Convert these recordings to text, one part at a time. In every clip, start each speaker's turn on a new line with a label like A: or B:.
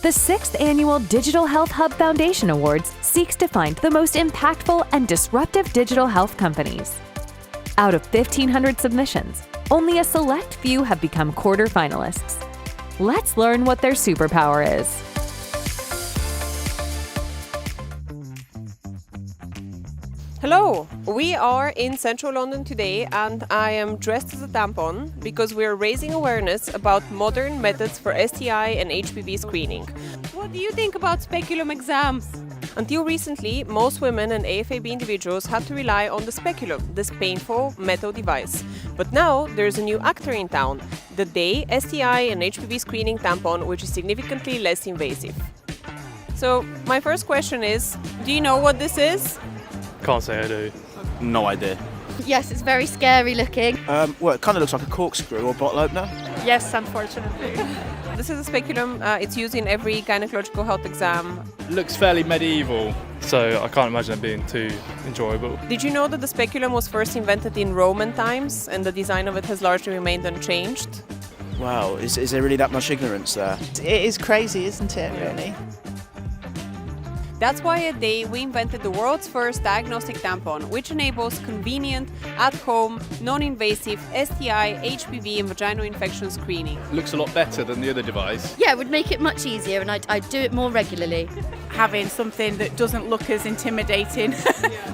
A: The 6th Annual Digital Health Hub Foundation Awards seeks to find the most impactful and disruptive digital health companies. Out of 1,500 submissions, only a select few have become quarter-finalists. Let's learn what their superpower is.
B: Hello! We are in central London today and I am dressed as a tampon because we are raising awareness about modern methods for STI and HPV screening.
C: What do you think about speculum exams?
B: Until recently, most women and AFAB individuals had to rely on the speculum, this painful metal device. But now there's a new actor in town, the Daye STI and HPV screening tampon, which is significantly less invasive. So my first question is, do you know what this is?
D: Can't say I do.
E: No idea.
F: Yes, it's very scary looking.
E: Well, it kind of looks like a corkscrew or bottle opener.
F: Yes, unfortunately.
B: This is a speculum. It's used in every gynecological health exam.
D: Looks fairly medieval, so I can't imagine it being too enjoyable.
B: Did you know that the speculum was first invented in Roman times and the design of it has largely remained unchanged?
E: Wow, is there really that much ignorance there?
G: It is crazy, isn't it, really?
B: That's why at Daye we invented the world's first diagnostic tampon, which enables convenient, at-home, non-invasive STI, HPV and vaginal infection screening.
D: Looks a lot better than the other device.
F: Yeah, it would make it much easier and I'd do it more regularly.
G: Having something that doesn't look as intimidating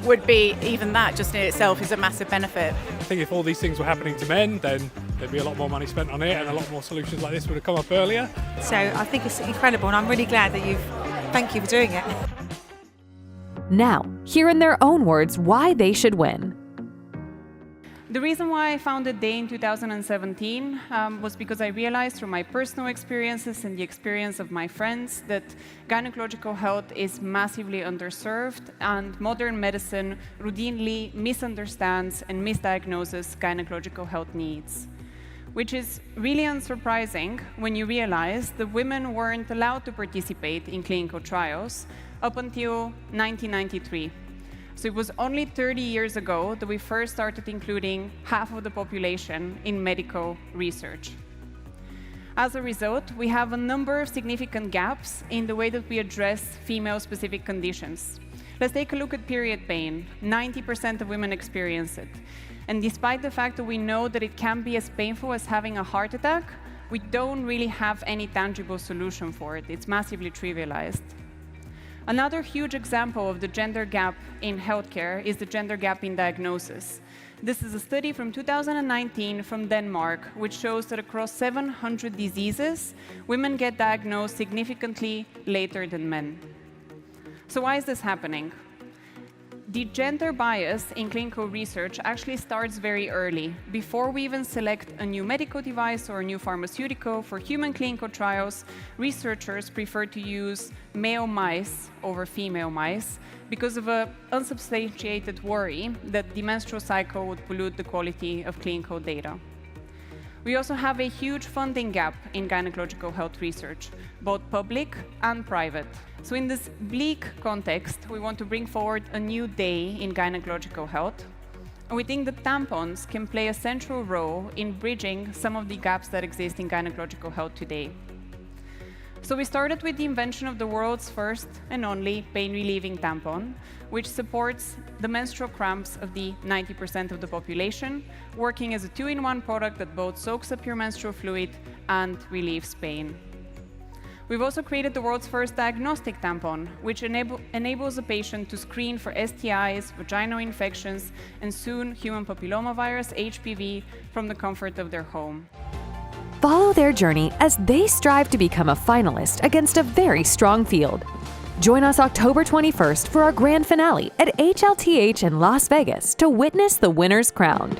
G: would be, even that just in itself is a massive benefit.
H: I think if all these things were happening to men, then there'd be a lot more money spent on it and a lot more solutions like this would have come up earlier.
I: So I think it's incredible and I'm really glad that thank you for doing it.
A: Now, hear in their own words why they should win.
C: The reason why I founded Daye in 2017 was because I realized through my personal experiences and the experience of my friends that gynecological health is massively underserved and modern medicine routinely misunderstands and misdiagnoses gynecological health needs. Which is really unsurprising when you realize that women weren't allowed to participate in clinical trials up until 1993. So it was only 30 years ago that we first started including half of the population in medical research. As a result, we have a number of significant gaps in the way that we address female-specific conditions. Let's take a look at period pain. 90% of women experience it. And despite the fact that we know that it can be as painful as having a heart attack, we don't really have any tangible solution for it. It's massively trivialized. Another huge example of the gender gap in healthcare is the gender gap in diagnosis. This is a study from 2019 from Denmark, which shows that across 700 diseases, women get diagnosed significantly later than men. So why is this happening? The gender bias in clinical research actually starts very early. Before we even select a new medical device or a new pharmaceutical for human clinical trials, researchers prefer to use male mice over female mice because of an unsubstantiated worry that the menstrual cycle would pollute the quality of clinical data. We also have a huge funding gap in gynecological health research, both public and private. So in this bleak context, we want to bring forward a new Daye in gynecological health. And we think that tampons can play a central role in bridging some of the gaps that exist in gynecological health today. So we started with the invention of the world's first and only pain-relieving tampon, which supports the menstrual cramps of the 90% of the population, working as a two-in-one product that both soaks up your menstrual fluid and relieves pain. We've also created the world's first diagnostic tampon, which enables a patient to screen for STIs, vaginal infections, and soon human papillomavirus, HPV, from the comfort of their home.
A: Follow their journey as they strive to become a finalist against a very strong field. Join us October 21st for our grand finale at HLTH in Las Vegas to witness the winners crowned.